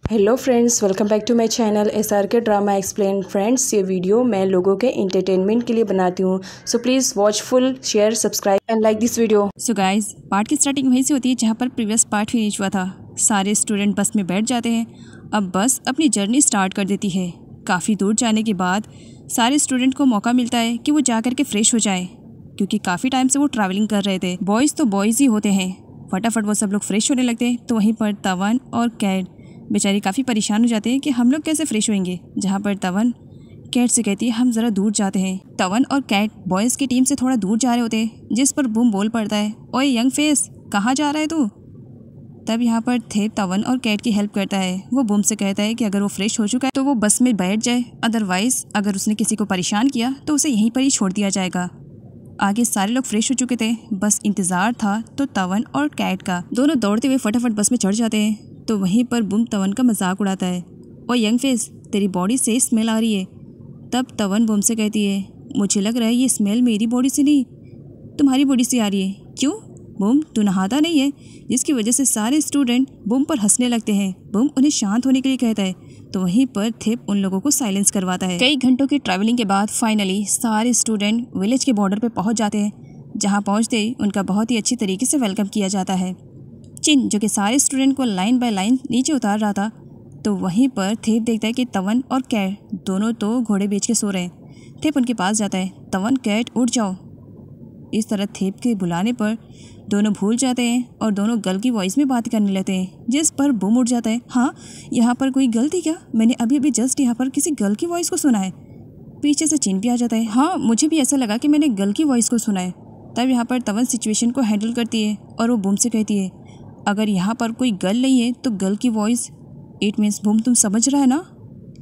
Hello friends, welcome back to my channel SRK drama explain. Friends, ये video मैं लोगों के एंटरटेनमेंट के लिए बनाती हूँ, so please watch full, share, subscribe and like this video. So guys, part की स्टार्टिंग वहीं से होती है जहाँ पर प्रीवियस पार्ट फिनिश हुआ था। सारे स्टूडेंट बस में बैठ जाते हैं। अब बस अपनी जर्नी स्टार्ट कर देती है। काफ़ी दूर जाने के बाद सारे स्टूडेंट को मौका मिलता है कि वो जा कर के फ्रेश हो जाए, क्योंकि काफ़ी टाइम से वो ट्रैवलिंग कर रहे थे। बॉयज़ तो बॉयज़ ही होते हैं। फटाफट वो सब लोग फ्रेश होने लगते हैं। तो वहीं पर तवन और कैट बेचारी काफ़ी परेशान हो जाते हैं कि हम लोग कैसे फ्रेश होंगे। जहाँ पर तवन कैट से कहती है हम ज़रा दूर जाते हैं। तवन और कैट बॉयज़ की टीम से थोड़ा दूर जा रहे होते हैं, जिस पर बूम बोल पड़ता है, ओए यंग फेस, कहाँ जा रहा है तू। तब यहाँ पर थेप तवन और कैट की हेल्प करता है। वो बूम से कहता है कि अगर वो फ्रेश हो चुका है तो वो बस में बैठ जाए, अदरवाइज़ अगर उसने किसी को परेशान किया तो उसे यहीं पर ही छोड़ दिया जाएगा। आगे सारे लोग फ्रेश हो चुके थे, बस इंतज़ार था तो तवन और कैट का। दोनों दौड़ते हुए फटाफट बस में चढ़ जाते हैं। तो वहीं पर बूम तवन का मजाक उड़ाता है, और यंग फेस, तेरी बॉडी से स्मेल आ रही है। तब तवन बूम से कहती है, मुझे लग रहा है ये स्मेल मेरी बॉडी से नहीं, तुम्हारी बॉडी से आ रही है। क्यों बूम, तू नहाता नहीं है? जिसकी वजह से सारे स्टूडेंट बूम पर हंसने लगते हैं। बूम उन्हें शांत होने के लिए कहता है। तो वहीं पर थेप उन लोगों को साइलेंस करवाता है। कई घंटों की ट्रैवलिंग के बाद फाइनली सारे स्टूडेंट विलेज के बॉर्डर पर पहुँच जाते हैं। जहाँ पहुँचते ही उनका बहुत ही अच्छी तरीके से वेलकम किया जाता है। चिन, जो कि सारे स्टूडेंट को लाइन बाय लाइन नीचे उतार रहा था, तो वहीं पर थेप देखता है कि तवन और कैट दोनों तो घोड़े बेच के सो रहे हैं। थेप उनके पास जाता है, तवन कैट उठ जाओ। इस तरह थेप के बुलाने पर दोनों भूल जाते हैं और दोनों गर्ल की वॉइस में बात करने लगते हैं, जिस पर बूम उठ जाता है, हाँ यहाँ पर कोई गर्ल थी क्या? मैंने अभी अभी जस्ट यहाँ पर किसी गर्ल की वॉइस को सुना है। पीछे से चिन भी आ जाता है, हाँ मुझे भी ऐसा लगा कि मैंने गर्ल की वॉइस को सुना है। तब यहाँ पर तवन सिचुएशन को हैंडल करती है और वो बूम से कहती है, अगर यहाँ पर कोई गर्ल नहीं है तो गर्ल की वॉइस, इट मीन्स बूम तुम समझ रहा है ना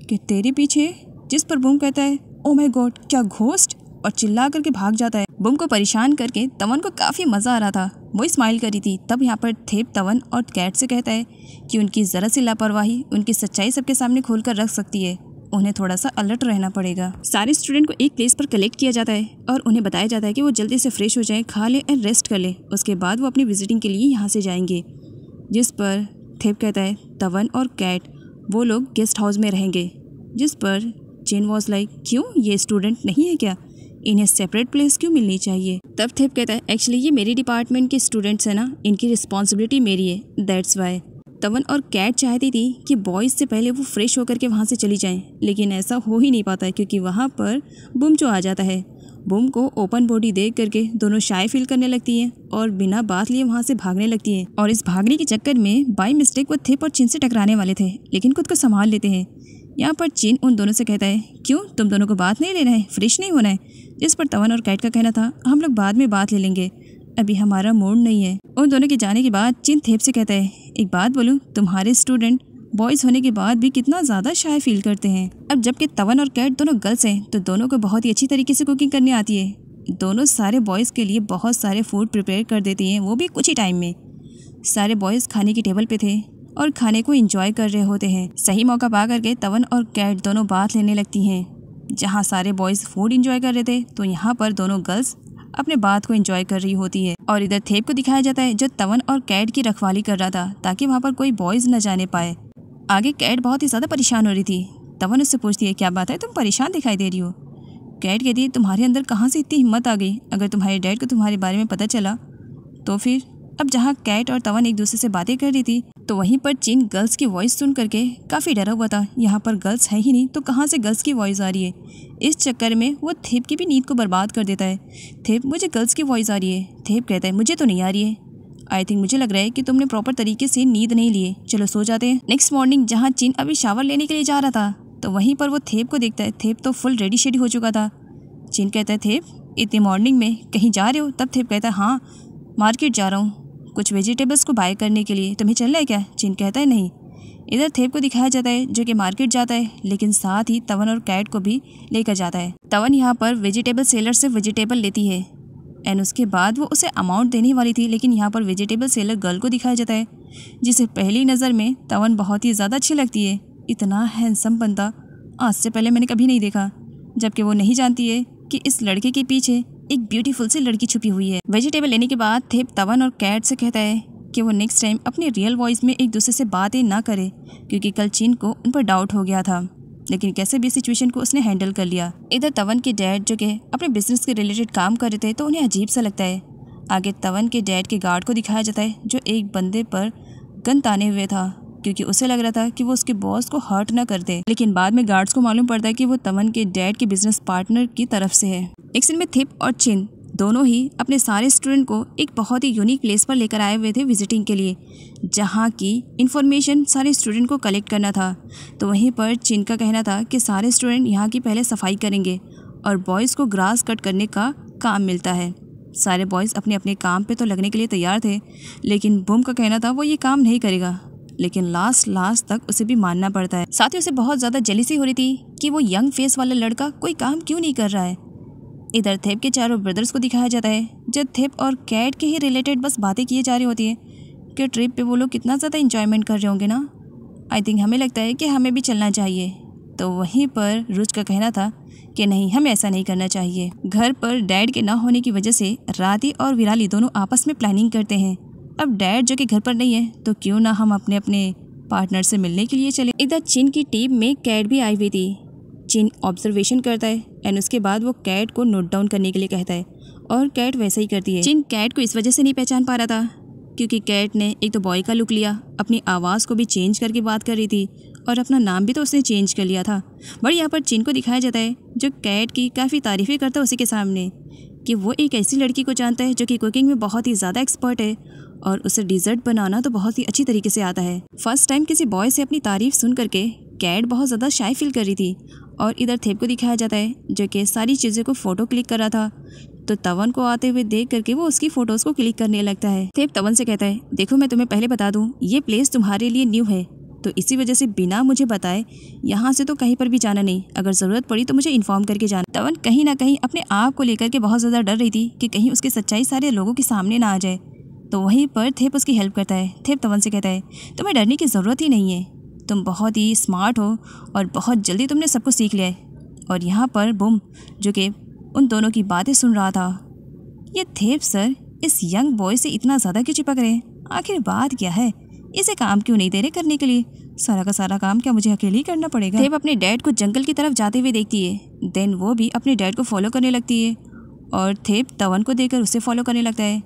कि तेरे पीछे। जिस पर बूम कहता है, ओ माय गॉड, क्या घोस्ट, और चिल्ला करके भाग जाता है। बूम को परेशान करके तवन को काफ़ी मज़ा आ रहा था, वो स्माइल करी थी। तब यहाँ पर थेप तवन और कैट से कहता है कि उनकी ज़रा सी लापरवाही उनकी सच्चाई सबके सामने खोल कर रख सकती है, उन्हें थोड़ा सा अलर्ट रहना पड़ेगा। सारे स्टूडेंट को एक प्लेस पर कलेक्ट किया जाता है और उन्हें बताया जाता है कि वो जल्दी से फ्रेश हो जाए, खा ले एंड रेस्ट कर ले, उसके बाद वो अपनी विजिटिंग के लिए यहाँ से जाएंगे। जिस पर थेप कहता है, तवन और कैट वो लोग गेस्ट हाउस में रहेंगे। जिस पर चिन वॉज लाइक, क्यों, ये स्टूडेंट नहीं है क्या? इन्हें सेपरेट प्लेस क्यों मिलनी चाहिए? तब थेप कहता है, एक्चुअली ये मेरी डिपार्टमेंट के स्टूडेंट्स हैं ना, इनकी रिस्पॉन्सिबिलिटी मेरी है, दैट्स वाई। तवन और कैट चाहती थी कि बॉयज़ से पहले वो फ्रेश होकर के वहाँ से चली जाएं, लेकिन ऐसा हो ही नहीं पाता क्योंकि वहाँ पर बूम जो आ जाता है। बूम को ओपन बॉडी देख करके दोनों शाय फील करने लगती हैं और बिना बात लिए वहाँ से भागने लगती हैं। और इस भागने के चक्कर में बाय मिस्टेक वो थेप और चिन से टकराने वाले थे, लेकिन खुद को संभाल लेते हैं। यहाँ पर चिन उन दोनों से कहता है, क्यों, तुम दोनों को बात नहीं लेना है, फ्रेश नहीं होना है? जिस पर तवन और कैट का कहना था, हम लोग बाद में बात ले लेंगे, अभी हमारा मूड नहीं है। उन दोनों के जाने के बाद चिन थेप से कहता है, एक बात बोलूँ, तुम्हारे स्टूडेंट बॉयज़ होने के बाद भी कितना ज़्यादा शाय फील करते हैं। अब जबकि तवन और कैट दोनों गर्ल्स हैं तो दोनों को बहुत ही अच्छी तरीके से कुकिंग करने आती है। दोनों सारे बॉयज़ के लिए बहुत सारे फूड प्रिपेयर कर देती हैं, वो भी कुछ ही टाइम में। सारे बॉयज़ खाने की टेबल पे थे और खाने को एंजॉय कर रहे होते हैं। सही मौका पा करके तवन और कैट दोनों बात लेने लगती हैं। जहाँ सारे बॉयज़ फूड एंजॉय कर रहे थे तो यहाँ पर दोनों गर्ल्स अपने बात को एंजॉय कर रही होती है। और इधर थेप को दिखाया जाता है जो तवन और कैट की रखवाली कर रहा था ताकि वहाँ पर कोई बॉयज़ न जाने पाए। आगे कैट बहुत ही ज़्यादा परेशान हो रही थी। तवन उससे पूछती है, क्या बात है, तुम परेशान दिखाई दे रही हो? कैट कहती है, तुम्हारे अंदर कहाँ से इतनी हिम्मत आ गई? अगर तुम्हारे डैड को तुम्हारे बारे में पता चला तो फिर? अब जहाँ कैट और तवन एक दूसरे से बातें कर रही थी तो वहीं पर चिन गर्ल्स की वॉइस सुन करके काफ़ी डरा हुआ था। यहाँ पर गर्ल्स है ही नहीं तो कहाँ से गर्ल्स की वॉइस आ रही है? इस चक्कर में वो थेप की भी नींद को बर्बाद कर देता है। थेप, मुझे गर्ल्स की वॉइस आ रही है। थेप कहता है, मुझे तो नहीं आ रही है। आई थिंक मुझे लग रहा है कि तुमने प्रॉपर तरीके से नींद नहीं लिए, चलो सो जाते हैं। नेक्स्ट मॉर्निंग जहाँ चिन अभी शावर लेने के लिए जा रहा था तो वहीं पर वो थेप को देखता है। थेप तो फुल रेडी शेडी हो चुका था। चिन कहता है, थेप इतनी मॉर्निंग में कहीं जा रहे हो? तब थेप कहता है, हाँ मार्केट जा रहा हूँ कुछ वेजिटेबल्स को बाय करने के लिए, तुम्हें चलना है क्या? चिन कहता है, नहीं। इधर थेप को दिखाया जाता है जो कि मार्केट जाता है, लेकिन साथ ही तवन और कैट को भी लेकर जाता है। तवन यहाँ पर वेजिटेबल सेलर से वेजिटेबल लेती है एंड उसके बाद वो उसे अमाउंट देने वाली थी, लेकिन यहाँ पर वेजिटेबल सेलर गर्ल को दिखाया जाता है जिसे पहली नज़र में तवन बहुत ही ज़्यादा अच्छी लगती है। इतना हैंडसम बंदा आज से पहले मैंने कभी नहीं देखा, जबकि वो नहीं जानती है कि इस लड़के के पीछे एक ब्यूटीफुल सी लड़की छुपी हुई है। वेजिटेबल लेने के बाद थेप तवन और कैट से कहता है, कि वो नेक्स्ट टाइम अपनी रियल वॉइस में एक दूसरे से बातें ना करे, क्योंकि कल चिन को उन पर डाउट हो गया था। लेकिन कैसे भी सिचुएशन को उसने हैंडल कर लिया। इधर तवन के डैड जो कि अपने बिजनेस के रिलेटेड काम कर रहे थे तो उन्हें अजीब सा लगता है। आगे तवन के डैड के गार्ड को दिखाया जाता है जो एक बंदे पर गन ताने हुए था, क्योंकि उसे लग रहा था कि वो उसके बॉस को हर्ट ना कर दे। लेकिन बाद में गार्ड्स को मालूम पड़ता है कि वो तवन के डैड के बिजनेस पार्टनर की तरफ से है। एक सीन में थिप और चिन दोनों ही अपने सारे स्टूडेंट को एक बहुत ही यूनिक प्लेस पर लेकर आए हुए थे विजिटिंग के लिए, जहाँ की इन्फॉर्मेशन सारे स्टूडेंट को कलेक्ट करना था। तो वहीं पर चिन का कहना था कि सारे स्टूडेंट यहाँ की पहले सफाई करेंगे और बॉयज़ को ग्रास कट करने का काम मिलता है। सारे बॉयज़ अपने अपने काम पे तो लगने के लिए तैयार थे, लेकिन बुम का कहना था वो ये काम नहीं करेगा। लेकिन लास्ट तक उसे भी मानना पड़ता है। साथ ही उसे बहुत ज़्यादा जेलिसी हो रही थी कि वो यंग फेस वाला लड़का कोई काम क्यों नहीं कर रहा है। इधर थेप के चारों ब्रदर्स को दिखाया जाता है, जब थेप और कैट के ही रिलेटेड बस बातें किए जा रही होती है कि ट्रिप पे वो लोग कितना ज़्यादा इंजॉयमेंट कर रहे होंगे ना। आई थिंक हमें लगता है कि हमें भी चलना चाहिए। तो वहीं पर रुच का कहना था कि नहीं, हमें ऐसा नहीं करना चाहिए। घर पर डैड के ना होने की वजह से राधी और विराली दोनों आपस में प्लानिंग करते हैं। अब डैड जो कि घर पर नहीं है तो क्यों ना हम अपने अपने पार्टनर से मिलने के लिए चले। इधर चिन की टीम में कैट भी आई हुई थी। चिन ऑब्जर्वेशन करता है एंड उसके बाद वो कैट को नोट डाउन करने के लिए कहता है और कैट वैसा ही करती है। चिन कैट को इस वजह से नहीं पहचान पा रहा था क्योंकि कैट ने एक तो बॉय का लुक लिया, अपनी आवाज़ को भी चेंज करके बात कर रही थी और अपना नाम भी तो उसने चेंज कर लिया था। बट यहाँ पर चिन को दिखाया जाता है जो कैट की काफ़ी तारीफ़ें करता है उसी के सामने कि वो एक ऐसी लड़की को जानता है जो कि कुकिंग में बहुत ही ज़्यादा एक्सपर्ट है और उसे डिज़र्ट बनाना तो बहुत ही अच्छी तरीके से आता है। फर्स्ट टाइम किसी बॉय से अपनी तारीफ़ सुन करके कैट बहुत ज़्यादा शाय फील कर रही थी। और इधर थेप को दिखाया जाता है जो कि सारी चीज़ों को फ़ोटो क्लिक कर रहा था। तो तवन को आते हुए देख करके वो उसकी फ़ोटोज़ को क्लिक करने लगता है। थेप तवन से कहता है, देखो मैं तुम्हें पहले बता दूँ, ये प्लेस तुम्हारे लिए न्यू है, तो इसी वजह से बिना मुझे बताए यहाँ से तो कहीं पर भी जाना नहीं। अगर ज़रूरत पड़ी तो मुझे इन्फॉर्म करके जाना। तवन कहीं ना कहीं अपने आप को लेकर के बहुत ज़्यादा डर रही थी कि कहीं उसकी सच्चाई सारे लोगों के सामने ना आ जाए। तो वहीं पर थेप उसकी हेल्प करता है। थेप तवन से कहता है, तुम्हें डरने की ज़रूरत ही नहीं है, तुम बहुत ही स्मार्ट हो और बहुत जल्दी तुमने सब कुछ सीख लिया है। और यहाँ पर बुम जो कि उन दोनों की बातें सुन रहा था, ये थेप सर इस यंग बॉय से इतना ज़्यादा क्यों चिपक रहे हैं? आखिर बात क्या है? इसे काम क्यों नहीं दे रहे करने के लिए? सारा का सारा काम क्या मुझे अकेले ही करना पड़ेगा? थेप अपने डैड को जंगल की तरफ जाते हुए देखती है। देन वो भी अपने डैड को फॉलो करने लगती है और थेप तवन को देखकर उसे फॉलो करने लगता है।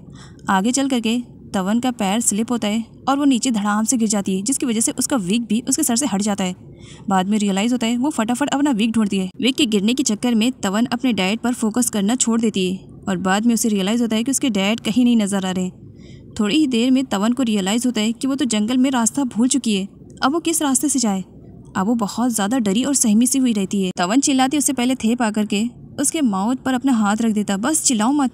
आगे चल करके तवन का पैर स्लिप होता है और वो नीचे धड़ाम से गिर जाती है, जिसकी वजह से उसका विग भी उसके सर से हट जाता है। बाद में रियलाइज़ होता है, वो फटाफट अपना विग ढूंढती है। विग के गिरने के चक्कर में तवन अपने डैड पर फोकस करना छोड़ देती है और बाद में उसे रियलाइज़ होता है कि उसके डैड कहीं नहीं नज़र आ रहे। थोड़ी ही देर में तवन को रियलाइज़ होता है कि वो तो जंगल में रास्ता भूल चुकी है, अब वो किस रास्ते से जाए। अब वो बहुत ज़्यादा डरी और सहमी सी हुई रहती है। तवन चिल्लाती उससे पहले थेप आकर के उसके माउथ पर अपना हाथ रख देता, बस चिल्लाओ मत,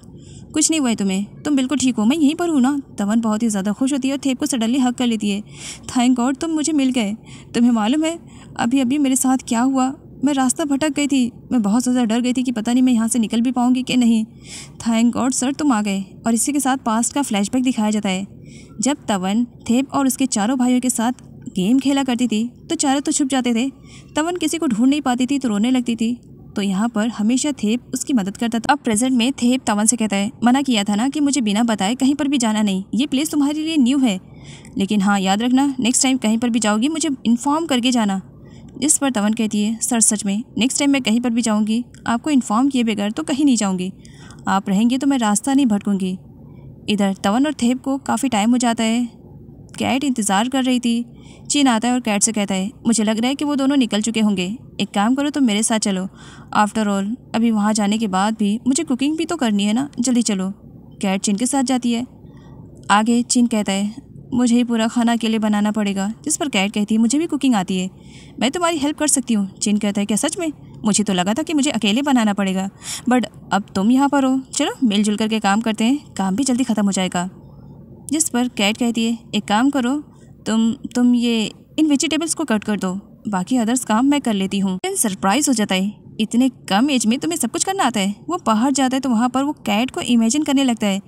कुछ नहीं हुआ है तुम्हें, तुम बिल्कुल ठीक हो, मैं यहीं पर हूँ ना। तवन बहुत ही ज़्यादा खुश होती है और थेप को सडनली हक कर लेती है। थैंक गॉड तुम मुझे मिल गए। तुम्हें मालूम है अभी अभी मेरे साथ क्या हुआ? मैं रास्ता भटक गई थी, मैं बहुत ज़्यादा डर गई थी कि पता नहीं मैं यहाँ से निकल भी पाऊँगी कि नहीं। थैंक गॉड सर तुम आ गए। और इसी के साथ पास्ट का फ्लैशबैक दिखाया जाता है, जब तवन थेप और उसके चारों भाइयों के साथ गेम खेला करती थी तो चारों तो छुप जाते थे। तवन किसी को ढूंढ नहीं पाती थी तो रोने लगती थी, तो यहाँ पर हमेशा थेप उसकी मदद करता था। अब प्रेजेंट में थेप तवन से कहता है, मना किया था ना कि मुझे बिना बताए कहीं पर भी जाना नहीं, ये प्लेस तुम्हारे लिए न्यू है, लेकिन हाँ याद रखना नेक्स्ट टाइम कहीं पर भी जाओगी मुझे इन्फॉर्म करके जाना। जिस पर तवन कहती है, सर सच में नेक्स्ट टाइम मैं कहीं पर भी जाऊँगी आपको इन्फॉर्म किए बगैर तो कहीं नहीं जाऊँगी, आप रहेंगे तो मैं रास्ता नहीं भटकूँगी। इधर तवन और थेप को काफ़ी टाइम हो जाता है। कैट इंतज़ार कर रही थी। चिन आता है और कैट से कहता है, मुझे लग रहा है कि वो दोनों निकल चुके होंगे, एक काम करो तुम मेरे साथ चलो। आफ्टर ऑल अभी वहाँ जाने के बाद भी मुझे कुकिंग भी तो करनी है ना, जल्दी चलो। कैट चिन के साथ जाती है। आगे चिन कहता है, मुझे ही पूरा खाना अकेले बनाना पड़ेगा। जिस पर कैट कहती है, मुझे भी कुकिंग आती है, मैं तुम्हारी हेल्प कर सकती हूँ। चिन कहता है, क्या सच में? मुझे तो लगा था कि मुझे अकेले बनाना पड़ेगा, बट अब तुम यहाँ पर हो, चलो मिलजुल करके काम करते हैं, काम भी जल्दी ख़त्म हो जाएगा। जिस पर कैट कहती है, एक काम करो तुम ये इन वेजिटेबल्स को कट कर दो, बाकी अदर्स काम मैं कर लेती हूँ। चिन सरप्राइज हो जाता है, इतने कम एज में तुम्हें सब कुछ करना आता है। वो बाहर जाता है तो वहाँ पर वो कैट को इमेजिन करने लगता है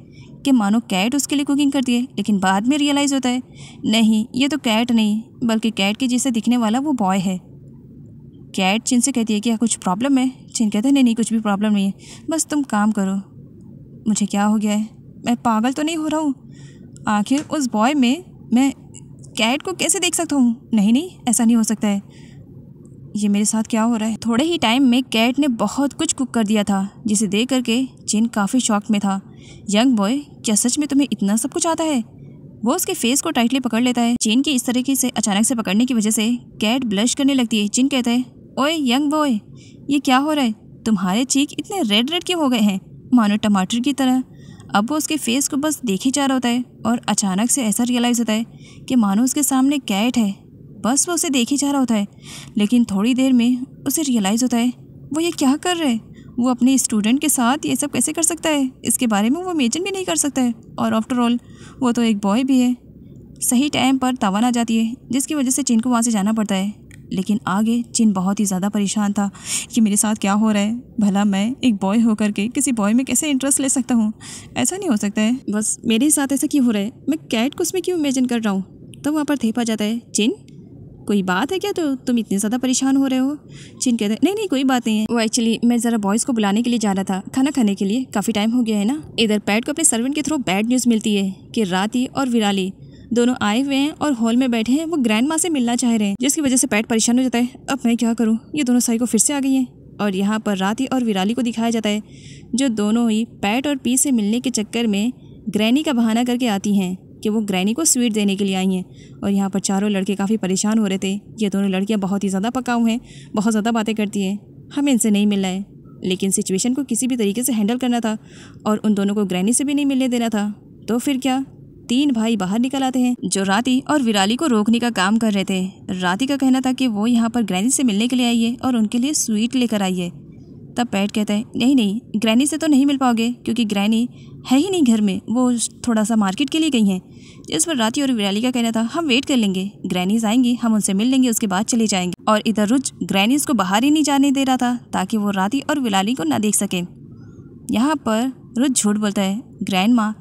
कि मानो कैट उसके लिए कुकिंग करती है, लेकिन बाद में रियलाइज़ होता है नहीं ये तो कैट नहीं बल्कि कैट के जैसे दिखने वाला वो बॉय है। कैट चिन से कहती है, क्या कुछ प्रॉब्लम है? चिन कहता है, नहीं कुछ भी प्रॉब्लम नहीं है, बस तुम काम करो। मुझे क्या हो गया है? मैं पागल तो नहीं हो रहा हूँ? आखिर उस बॉय में मैं कैट को कैसे देख सकता हूँ? नहीं, ऐसा नहीं हो सकता है। ये मेरे साथ क्या हो रहा है? थोड़े ही टाइम में कैट ने बहुत कुछ कुक कर दिया था, जिसे देख करके जिन काफ़ी शॉक में था। यंग बॉय, क्या सच में तुम्हें इतना सब कुछ आता है? वो उसके फेस को टाइटली पकड़ लेता है। जिन की इस तरीके से अचानक से पकड़ने की वजह से कैट ब्लश करने लगती है। जिन कहता है, ओए यंग बॉय, ये क्या हो रहा है? तुम्हारे चीक इतने रेड क्यों हो गए हैं, मानो टमाटर की तरह। अब वो उसके फेस को बस देख ही जा रहा होता है और अचानक से ऐसा रियलाइज़ होता है कि मानो उसके सामने कैट है। बस वो उसे देख ही जा रहा होता है, लेकिन थोड़ी देर में उसे रियलाइज़ होता है वो ये क्या कर रहा है। वो अपने स्टूडेंट के साथ ये सब कैसे कर सकता है? इसके बारे में वो इमेजिन भी नहीं कर सकता है। और आफ्टर ऑल वो तो एक बॉय भी है। सही टाइम पर तावन आ जाती है, जिसकी वजह से चिन को वहाँ से जाना पड़ता है। लेकिन आगे चिन बहुत ही ज़्यादा परेशान था कि मेरे साथ क्या हो रहा है। भला मैं एक बॉय होकर के किसी बॉय में कैसे इंटरेस्ट ले सकता हूँ? ऐसा नहीं हो सकता है। बस मेरे साथ ऐसा क्यों हो रहा है? मैं कैट को उसमें क्यों इमेजिन कर रहा हूँ? तो वहाँ पर थेपा जाता है। चिन, कोई बात है क्या? तो तुम इतने ज़्यादा परेशान हो रहे हो? चिन कहते हैं, नहीं कोई बात नहीं है। वो एक्चुअली मैं ज़रा बॉयज़ को बुलाने के लिए जा रहा था, खाना खाने के लिए। काफ़ी टाइम हो गया है ना। इधर पैट को अपने सर्वेंट के थ्रू बैड न्यूज़ मिलती है कि राती और विराली दोनों आए हुए हैं और हॉल में बैठे हैं। वो ग्रैंड माँ से मिलना चाह रहे हैं, जिसकी वजह से पैट परेशान हो जाता है। अब मैं क्या करूँ? ये दोनों साइको फिर से आ गई हैं। और यहाँ पर राती और विराली को दिखाया जाता है, जो दोनों ही पैट और पी से मिलने के चक्कर में ग्रैनी का बहाना करके आती हैं कि वो ग्रैनी को स्वीट देने के लिए आई हैं। और यहाँ पर चारों लड़के काफ़ी परेशान हो रहे थे। ये दोनों लड़कियाँ बहुत ही ज़्यादा पकाऊ हैं, बहुत ज़्यादा बातें करती हैं। हमें इनसे नहीं मिलना है, लेकिन सिचुएशन को किसी भी तरीके से हैंडल करना था और उन दोनों को ग्रैनी से भी नहीं मिलने देना था। तो फिर क्या, तीन भाई बाहर निकल आते हैं, जो राती और विराली को रोकने का काम कर रहे थे। राती का कहना था कि वो यहाँ पर ग्रैनी से मिलने के लिए आई है और उनके लिए स्वीट लेकर आई है। तब पैट कहता है, नहीं ग्रैनी से तो नहीं मिल पाओगे, क्योंकि ग्रैनी है ही नहीं घर में, वो थोड़ा सा मार्केट के लिए गई हैं। जिस पर राती और विराली का कहना था, हम वेट कर लेंगे, ग्रैनीज आएंगी, हम उनसे मिल लेंगे, उसके बाद चले जाएंगे। और इधर रुच ग्रैनीज को बाहर ही नहीं जाने दे रहा था ताकि वो राती और विराली को ना देख सके। यहाँ पर रुच झूठ बोलता है, ग्रैंड माँ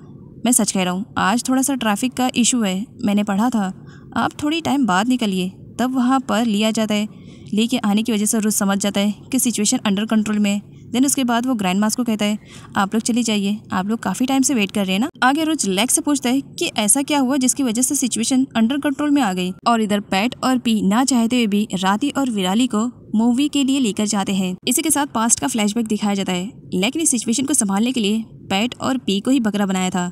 मैं सच कह रहा हूँ, आज थोड़ा सा ट्रैफिक का इशू है, मैंने पढ़ा था, आप थोड़ी टाइम बाद निकलिए। तब वहाँ पर लिया जाता है। लेके आने की वजह से रुच समझ जाता है कि सिचुएशन अंडर कंट्रोल में है। देन उसके बाद वो ग्रैंड मास को कहता है, आप लोग चली जाइए, आप लोग काफ़ी टाइम से वेट कर रहे हैं ना। आगे रुच लेक्स से पूछता है कि ऐसा क्या हुआ जिसकी वजह से सिचुएशन अंडर कंट्रोल में आ गई। और इधर पैट और पी ना चाहते हुए भी राती और विराली को मूवी के लिए लेकर जाते हैं। इसी के साथ पास्ट का फ्लैशबैक दिखाया जाता है, लेकिन इस सिचुएशन को संभालने के लिए पैट और पी को ही बकरा बनाया था।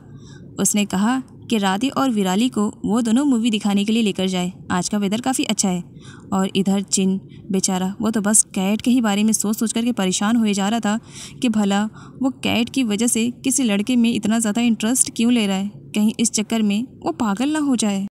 उसने कहा कि राती और विराली को वो दोनों मूवी दिखाने के लिए लेकर जाए, आज का वेदर काफ़ी अच्छा है। और इधर चिन बेचारा, वो तो बस कैट के ही बारे में सोच कर के परेशान हुए जा रहा था कि भला वो कैट की वजह से किसी लड़के में इतना ज़्यादा इंटरेस्ट क्यों ले रहा है, कहीं इस चक्कर में वो पागल ना हो जाए।